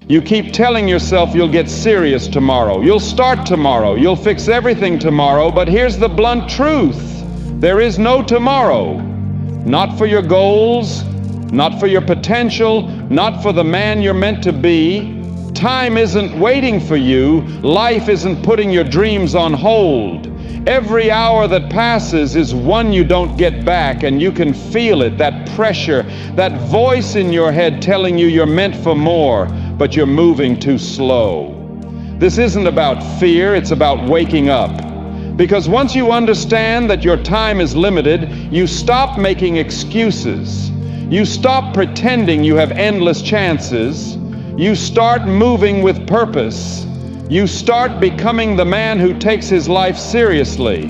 You keep telling yourself you'll get serious tomorrow, you'll start tomorrow, you'll fix everything tomorrow, but here's the blunt truth. There is no tomorrow. Not for your goals, not for your potential, not for the man you're meant to be. Time isn't waiting for you. Life isn't putting your dreams on hold. Every hour that passes is one you don't get back, and you can feel it, that pressure, that voice in your head telling you you're meant for more, but you're moving too slow. This isn't about fear, it's about waking up. Because once you understand that your time is limited, you stop making excuses. You stop pretending you have endless chances. You start moving with purpose. You start becoming the man who takes his life seriously,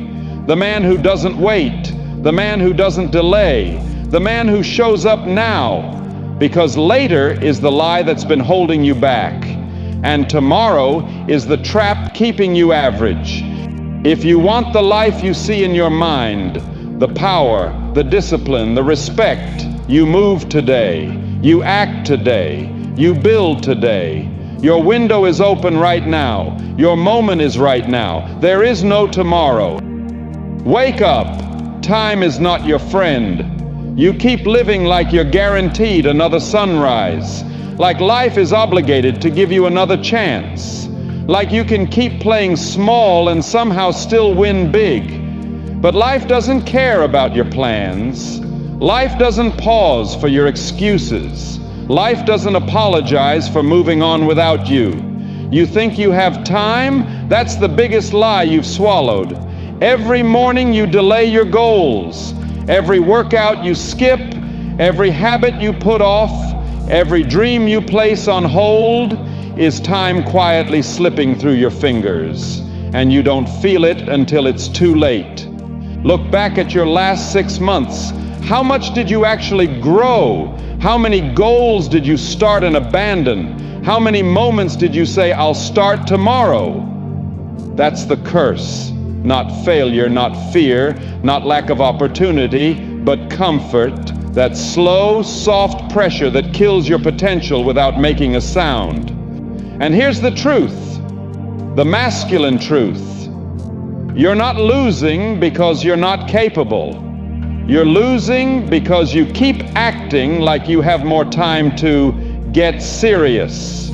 the man who doesn't wait, the man who doesn't delay, the man who shows up now, because later is the lie that's been holding you back, and tomorrow is the trap keeping you average. If you want the life you see in your mind, the power, the discipline, the respect, you move today, you act today, you build today. Your window is open right now. Your moment is right now. There is no tomorrow. Wake up. Time is not your friend. You keep living like you're guaranteed another sunrise, like life is obligated to give you another chance, like you can keep playing small and somehow still win big. But life doesn't care about your plans. Life doesn't pause for your excuses. Life doesn't apologize for moving on without you. You think you have time? That's the biggest lie you've swallowed. Every morning you delay your goals. Every workout you skip, every habit you put off, every dream you place on hold is time quietly slipping through your fingers, and you don't feel it until it's too late. Look back at your last 6 months. How much did you actually grow? How many goals did you start and abandon? How many moments did you say, I'll start tomorrow? That's the curse. Not failure, not fear, not lack of opportunity, but comfort. That slow, soft pressure that kills your potential without making a sound. And here's the truth, the masculine truth. You're not losing because you're not capable. You're losing because you keep acting like you have more time to get serious.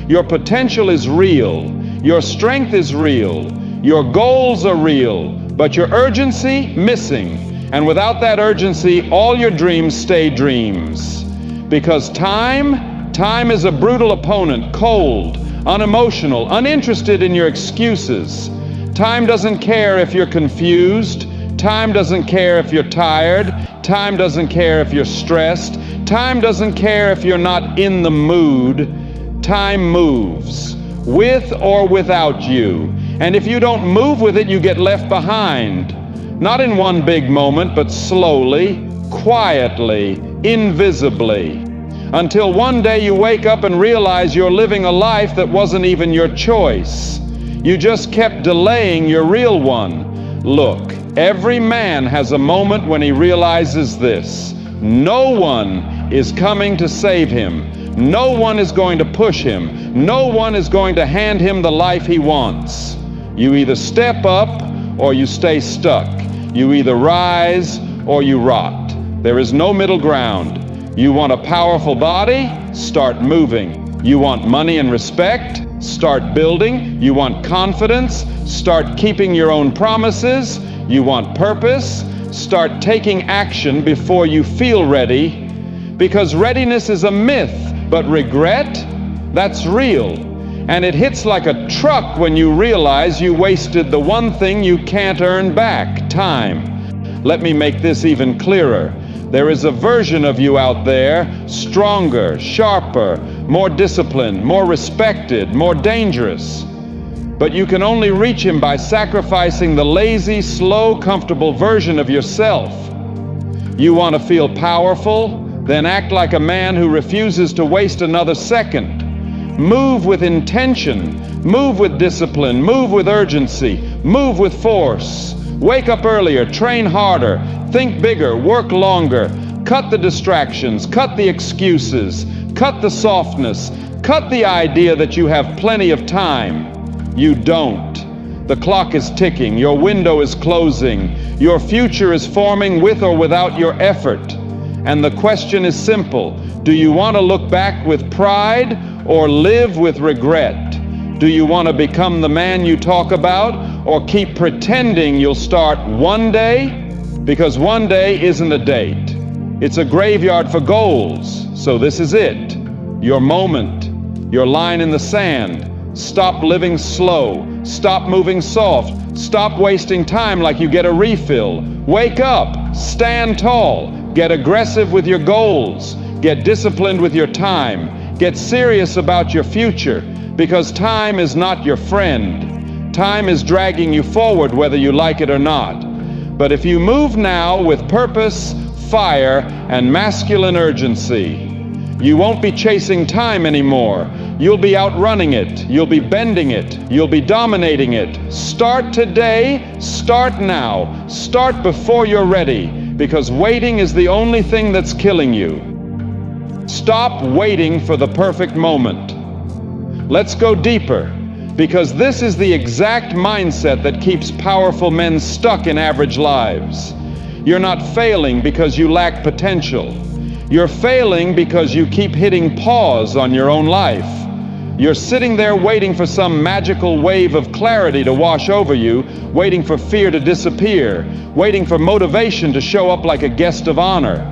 Your potential is real. Your strength is real. Your goals are real, but your urgency, missing. And without that urgency, all your dreams stay dreams. Because time is a brutal opponent, cold, unemotional, uninterested in your excuses. Time doesn't care if you're confused. Time doesn't care if you're tired. Time doesn't care if you're stressed. Time doesn't care if you're not in the mood. Time moves, with or without you. And if you don't move with it, you get left behind. Not in one big moment, but slowly, quietly, invisibly. Until one day you wake up and realize you're living a life that wasn't even your choice. You just kept delaying your real one. Look, every man has a moment when he realizes this. No one is coming to save him. No one is going to push him. No one is going to hand him the life he wants. You either step up or you stay stuck. You either rise or you rot. There is no middle ground. You want a powerful body? Start moving. You want money and respect? Start building. You want confidence? Start keeping your own promises. You want purpose? Start taking action before you feel ready. Because readiness is a myth, but regret, that's real. And it hits like a truck when you realize you wasted the one thing you can't earn back, time. Let me make this even clearer. There is a version of you out there, stronger, sharper, more disciplined, more respected, more dangerous. But you can only reach him by sacrificing the lazy, slow, comfortable version of yourself. You want to feel powerful? Then act like a man who refuses to waste another second. Move with intention, move with discipline, move with urgency, move with force. Wake up earlier, train harder, think bigger, work longer. Cut the distractions, cut the excuses, cut the softness, Cut the idea that you have plenty of time. You don't. The clock is ticking, your window is closing, your future is forming with or without your effort. And the question is simple: do you want to look back with pride or live with regret? Do you want to become the man you talk about, or keep pretending you'll start one day? Because one day isn't a date. It's a graveyard for goals. So this is it. Your moment. Your line in the sand. Stop living slow. Stop moving soft. Stop wasting time like you get a refill. Wake up. Stand tall. Get aggressive with your goals. Get disciplined with your time. Get serious about your future. Because time is not your friend. Time is dragging you forward whether you like it or not. But if you move now with purpose, fire, and masculine urgency, you won't be chasing time anymore. You'll be outrunning it. You'll be bending it. You'll be dominating it. Start today. Start now. Start before you're ready, because waiting is the only thing that's killing you. Stop waiting for the perfect moment. Let's go deeper, because this is the exact mindset that keeps powerful men stuck in average lives. You're not failing because you lack potential. You're failing because you keep hitting pause on your own life. You're sitting there waiting for some magical wave of clarity to wash over you, waiting for fear to disappear, waiting for motivation to show up like a guest of honor.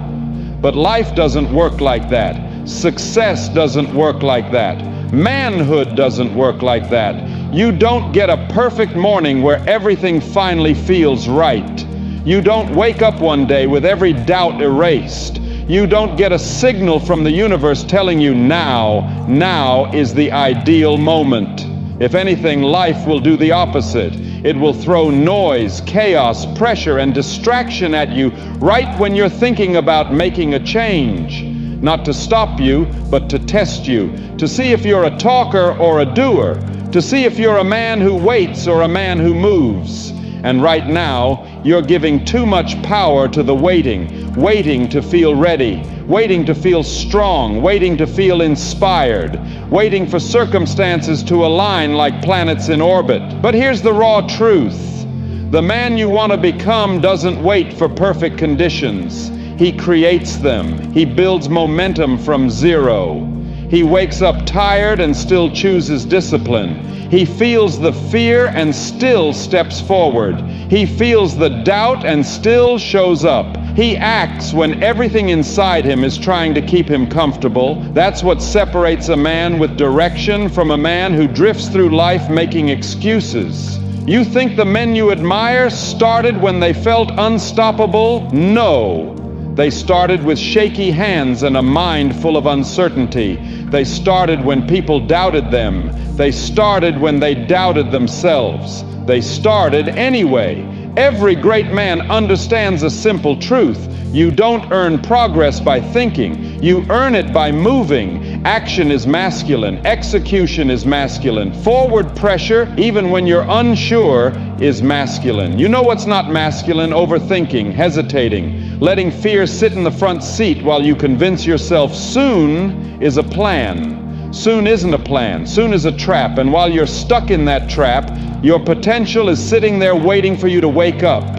But life doesn't work like that. Success doesn't work like that. Manhood doesn't work like that. You don't get a perfect morning where everything finally feels right. You don't wake up one day with every doubt erased. You don't get a signal from the universe telling you now is the ideal moment. If anything, life will do the opposite. It will throw noise, chaos, pressure, and distraction at you right when you're thinking about making a change. Not to stop you, but to test you, to see if you're a talker or a doer, to see if you're a man who waits or a man who moves. And right now, you're giving too much power to the waiting to feel ready, waiting to feel strong, waiting to feel inspired, waiting for circumstances to align like planets in orbit. But here's the raw truth. The man you want to become doesn't wait for perfect conditions. He creates them. He builds momentum from zero. He wakes up tired and still chooses discipline. He feels the fear and still steps forward. He feels the doubt and still shows up. He acts when everything inside him is trying to keep him comfortable. That's what separates a man with direction from a man who drifts through life making excuses. You think the men you admire started when they felt unstoppable? No. They started with shaky hands and a mind full of uncertainty. They started when people doubted them. They started when they doubted themselves. They started anyway. Every great man understands a simple truth. You don't earn progress by thinking. You earn it by moving. Action is masculine. Execution is masculine. Forward pressure, even when you're unsure, is masculine. You know what's not masculine? Overthinking, hesitating, letting fear sit in the front seat while you convince yourself soon is a plan. Soon isn't a plan. Soon is a trap. And while you're stuck in that trap, your potential is sitting there waiting for you to wake up.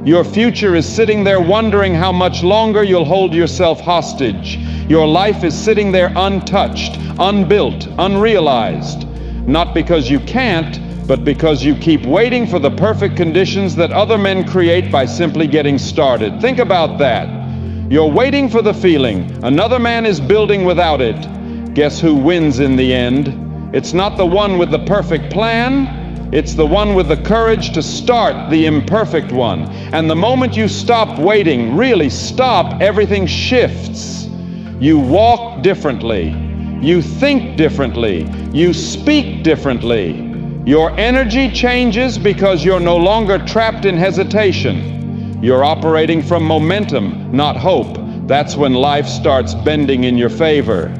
Your future is sitting there wondering how much longer you'll hold yourself hostage. Your life is sitting there untouched, unbuilt, unrealized. Not because you can't, but because you keep waiting for the perfect conditions that other men create by simply getting started. Think about that. You're waiting for the feeling. Another man is building without it. Guess who wins in the end? It's not the one with the perfect plan. It's the one with the courage to start the imperfect one. And the moment you stop waiting, really stop, everything shifts. You walk differently. You think differently. You speak differently. Your energy changes because you're no longer trapped in hesitation. You're operating from momentum, not hope. That's when life starts bending in your favor.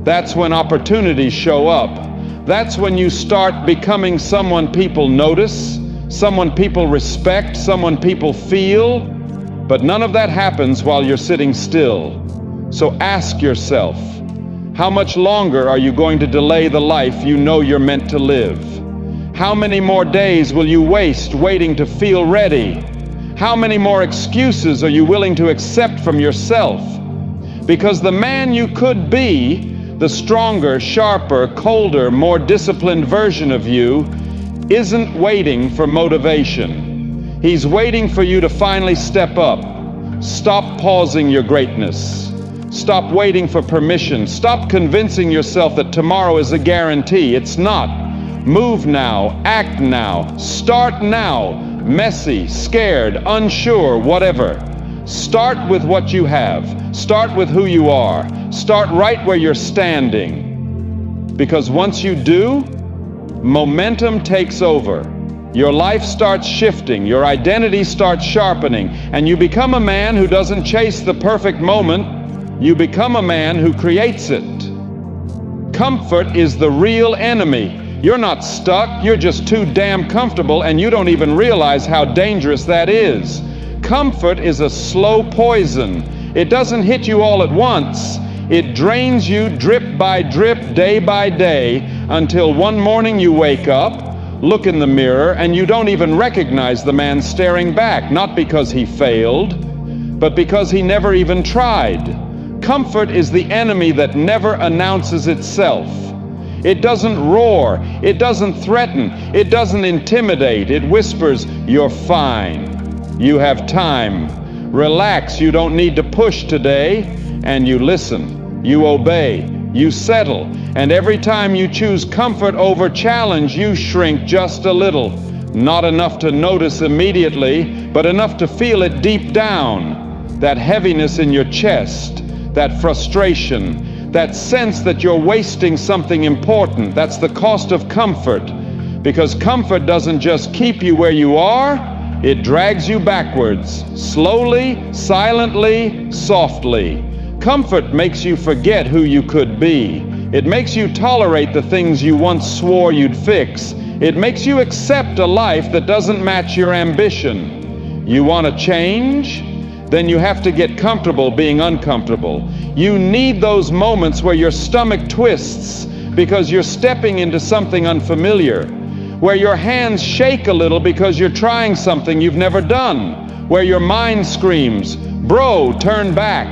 That's when opportunities show up. That's when you start becoming someone people notice, someone people respect, someone people feel. But none of that happens while you're sitting still. So ask yourself, How much longer are you going to delay the life you know you're meant to live? How many more days will you waste waiting to feel ready? How many more excuses are you willing to accept from yourself? Because the man you could be, the stronger, sharper, colder, more disciplined version of you, isn't waiting for motivation. He's waiting for you to finally step up. Stop pausing your greatness. Stop waiting for permission. Stop convincing yourself that tomorrow is a guarantee. It's not. Move now. Act now. Start now. Messy, scared, unsure, whatever. Start with what you have. Start with who you are. Start right where you're standing. Because once you do, momentum takes over. Your life starts shifting, your identity starts sharpening, and you become a man who doesn't chase the perfect moment, you become a man who creates it. Comfort is the real enemy. You're not stuck, you're just too damn comfortable, and you don't even realize how dangerous that is. Comfort is a slow poison. It doesn't hit you all at once. It drains you drip by drip, day by day, until one morning you wake up, look in the mirror, and you don't even recognize the man staring back, not because he failed, but because he never even tried. Comfort is the enemy that never announces itself. It doesn't roar, it doesn't threaten, it doesn't intimidate. It whispers, "You're fine. You have time. Relax, you don't need to push today." And you listen, you obey, you settle, and every time you choose comfort over challenge, you shrink just a little. Not enough to notice immediately, but enough to feel it deep down. That heaviness in your chest, that frustration, that sense that you're wasting something important. That's the cost of comfort. Because comfort doesn't just keep you where you are, it drags you backwards, slowly, silently, softly. Comfort makes you forget who you could be. It makes you tolerate the things you once swore you'd fix. It makes you accept a life that doesn't match your ambition. You want to change? Then you have to get comfortable being uncomfortable. You need those moments where your stomach twists because you're stepping into something unfamiliar, where your hands shake a little because you're trying something you've never done, where your mind screams, "Bro, turn back,"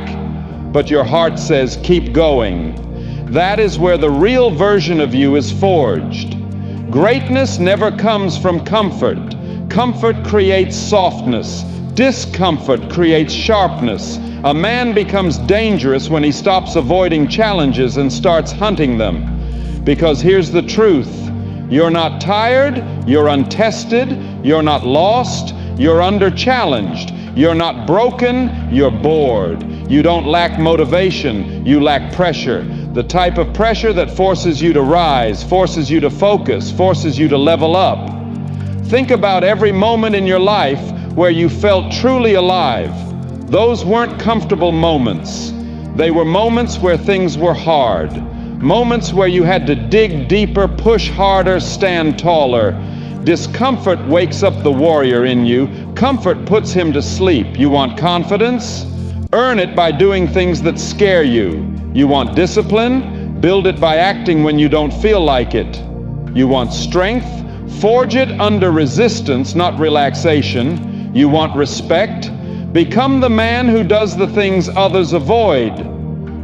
but your heart says, "Keep going." That is where the real version of you is forged. Greatness never comes from comfort. Comfort creates softness. Discomfort creates sharpness. A man becomes dangerous when he stops avoiding challenges and starts hunting them. Because here's the truth. You're not tired, you're untested, you're not lost, you're under-challenged. You're not broken, you're bored. You don't lack motivation, you lack pressure. The type of pressure that forces you to rise, forces you to focus, forces you to level up. Think about every moment in your life where you felt truly alive. Those weren't comfortable moments. They were moments where things were hard. Moments where you had to dig deeper, push harder, stand taller. Discomfort wakes up the warrior in you. Comfort puts him to sleep. You want confidence? Earn it by doing things that scare you. You want discipline? Build it by acting when you don't feel like it. You want strength? Forge it under resistance, not relaxation. You want respect? Become the man who does the things others avoid.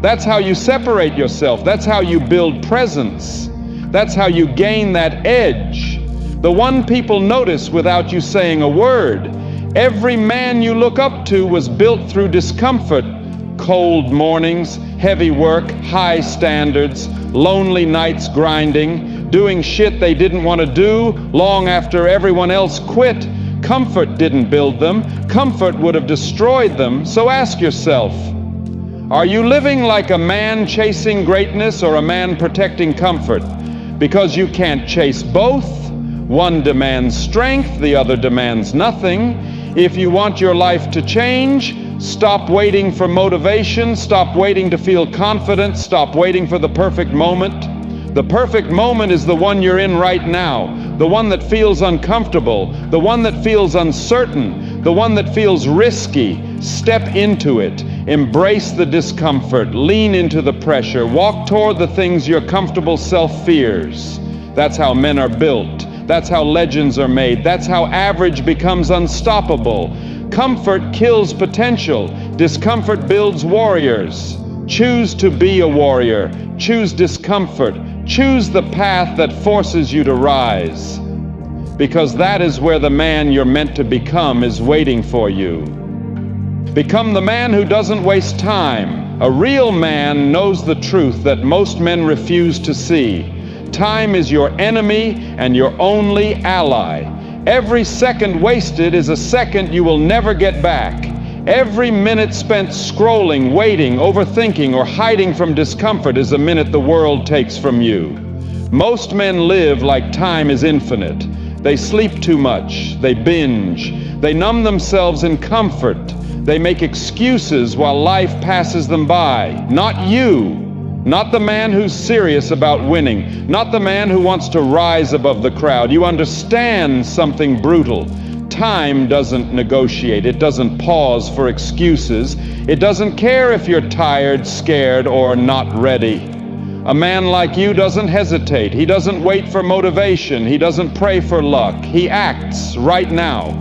That's how you separate yourself. That's how you build presence. That's how you gain that edge. The one people notice without you saying a word. Every man you look up to was built through discomfort. Cold mornings, heavy work, high standards, lonely nights grinding, doing shit they didn't want to do long after everyone else quit. Comfort didn't build them. Comfort would have destroyed them. So ask yourself, are you living like a man chasing greatness or a man protecting comfort? Because you can't chase both. One demands strength, the other demands nothing. If you want your life to change, stop waiting for motivation, stop waiting to feel confident, stop waiting for the perfect moment. The perfect moment is the one you're in right now, the one that feels uncomfortable, the one that feels uncertain, the one that feels risky. Step into it. Embrace the discomfort, lean into the pressure, walk toward the things your comfortable self fears. That's how men are built. That's how legends are made. That's how average becomes unstoppable. Comfort kills potential. Discomfort builds warriors. Choose to be a warrior. Choose discomfort. Choose the path that forces you to rise. Because that is where the man you're meant to become is waiting for you. Become the man who doesn't waste time. A real man knows the truth that most men refuse to see. Time is your enemy and your only ally. Every second wasted is a second you will never get back. Every minute spent scrolling, waiting, overthinking, or hiding from discomfort is a minute the world takes from you. Most men live like time is infinite. They sleep too much. They binge. They numb themselves in comfort. They make excuses while life passes them by. Not you. Not the man who's serious about winning. Not the man who wants to rise above the crowd. You understand something brutal. Time doesn't negotiate. It doesn't pause for excuses. It doesn't care if you're tired, scared, or not ready. A man like you doesn't hesitate. He doesn't wait for motivation. He doesn't pray for luck. He acts right now,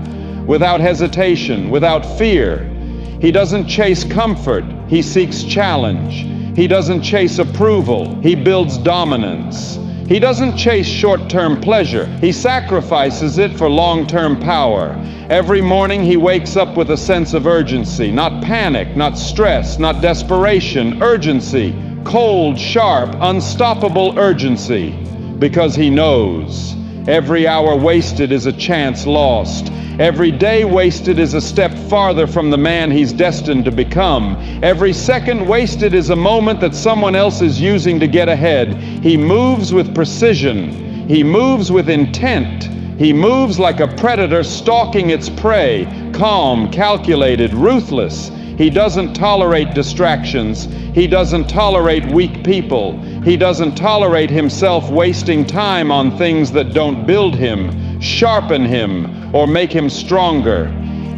without hesitation, without fear. He doesn't chase comfort. He seeks challenge. He doesn't chase approval. He builds dominance. He doesn't chase short-term pleasure. He sacrifices it for long-term power. Every morning he wakes up with a sense of urgency, not panic, not stress, not desperation, urgency, cold, sharp, unstoppable urgency, because he knows every hour wasted is a chance lost. Every day wasted is a step farther from the man he's destined to become. Every second wasted is a moment that someone else is using to get ahead. He moves with precision. He moves with intent. He moves like a predator stalking its prey, calm, calculated, ruthless. He doesn't tolerate distractions. He doesn't tolerate weak people. He doesn't tolerate himself wasting time on things that don't build him, sharpen him, or make him stronger.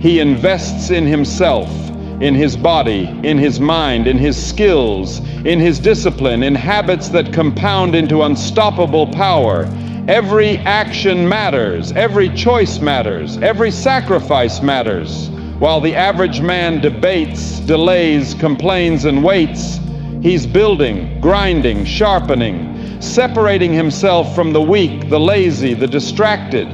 He invests in himself, in his body, in his mind, in his skills, in his discipline, in habits that compound into unstoppable power. Every action matters, every choice matters, every sacrifice matters. While the average man debates, delays, complains, and waits, he's building, grinding, sharpening, separating himself from the weak, the lazy, the distracted.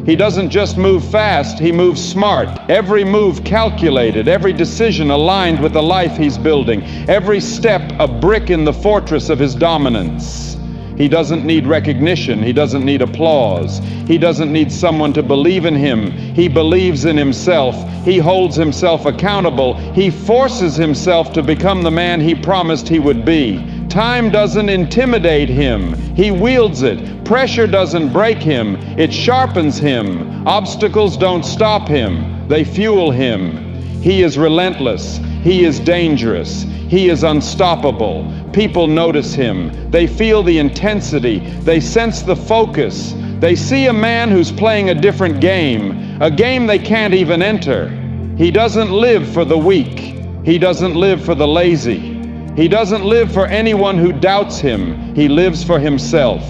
He doesn't just move fast, he moves smart. Every move calculated, every decision aligned with the life he's building, every step a brick in the fortress of his dominance. He doesn't need recognition, he doesn't need applause. He doesn't need someone to believe in him. He believes in himself. He holds himself accountable. He forces himself to become the man he promised he would be. Time doesn't intimidate him. He wields it. Pressure doesn't break him. It sharpens him. Obstacles don't stop him. They fuel him. He is relentless. He is dangerous. He is unstoppable. People notice him. They feel the intensity. They sense the focus. They see a man who's playing a different game, a game they can't even enter. He doesn't live for the weak. He doesn't live for the lazy. He doesn't live for anyone who doubts him. He lives for himself,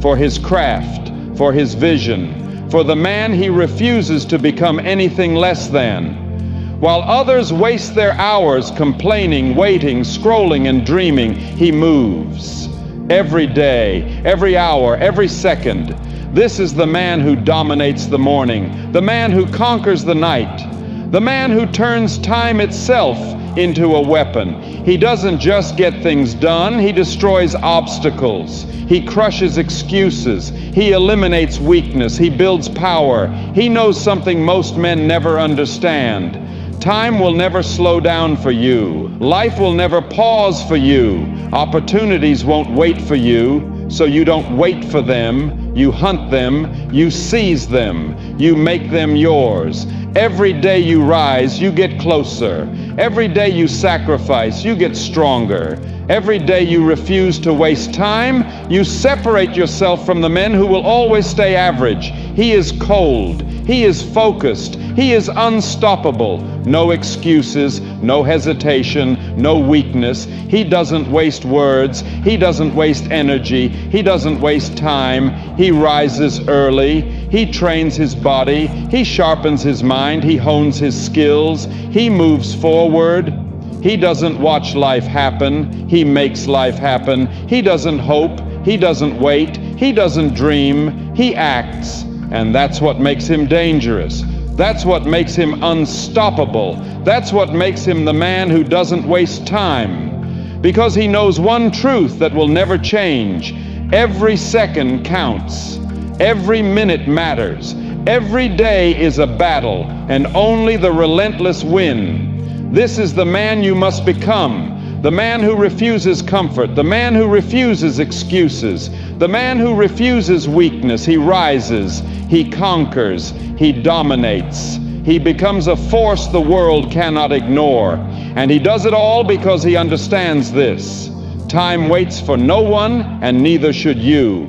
for his craft, for his vision, for the man he refuses to become anything less than. While others waste their hours complaining, waiting, scrolling, and dreaming, he moves. Every day, every hour, every second. This is the man who dominates the morning, the man who conquers the night, the man who turns time itself into a weapon. He doesn't just get things done, he destroys obstacles. He crushes excuses. He eliminates weakness. He builds power. He knows something most men never understand. Time will never slow down for you. Life will never pause for you. Opportunities won't wait for you, so you don't wait for them. You hunt them. You seize them. You make them yours. Every day you rise, you get closer. Every day you sacrifice, you get stronger. Every day you refuse to waste time, you separate yourself from the men who will always stay average. He is cold. He is focused. He is unstoppable. No excuses, no hesitation, no weakness. He doesn't waste words. He doesn't waste energy. He doesn't waste time. He rises early. He trains his body. He sharpens his mind. He hones his skills. He moves forward. He doesn't watch life happen. He makes life happen. He doesn't hope. He doesn't wait. He doesn't dream. He acts. And that's what makes him dangerous. That's what makes him unstoppable. That's what makes him the man who doesn't waste time. Because he knows one truth that will never change. Every second counts. Every minute matters. Every day is a battle, and only the relentless win. This is the man you must become. The man who refuses comfort. The man who refuses excuses. The man who refuses weakness. He rises. He conquers. He dominates. He becomes a force the world cannot ignore. And he does it all because he understands this. Time waits for no one, and neither should you.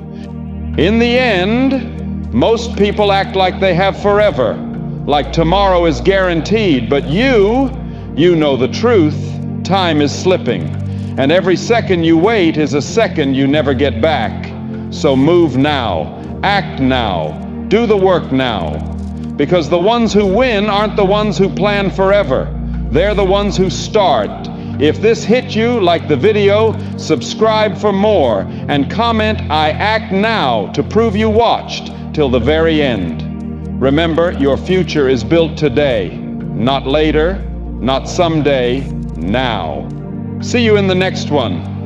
In the end, most people act like they have forever, like tomorrow is guaranteed, but you know the truth. Time is slipping, and every second you wait is a second you never get back. So move now, act now, do the work now, because the ones who win aren't the ones who plan forever. They're the ones who start. If this hit you like the video, subscribe for more and comment "I act now" to prove you watched till the very end. Remember, your future is built today, not later, not someday, now. See you in the next one.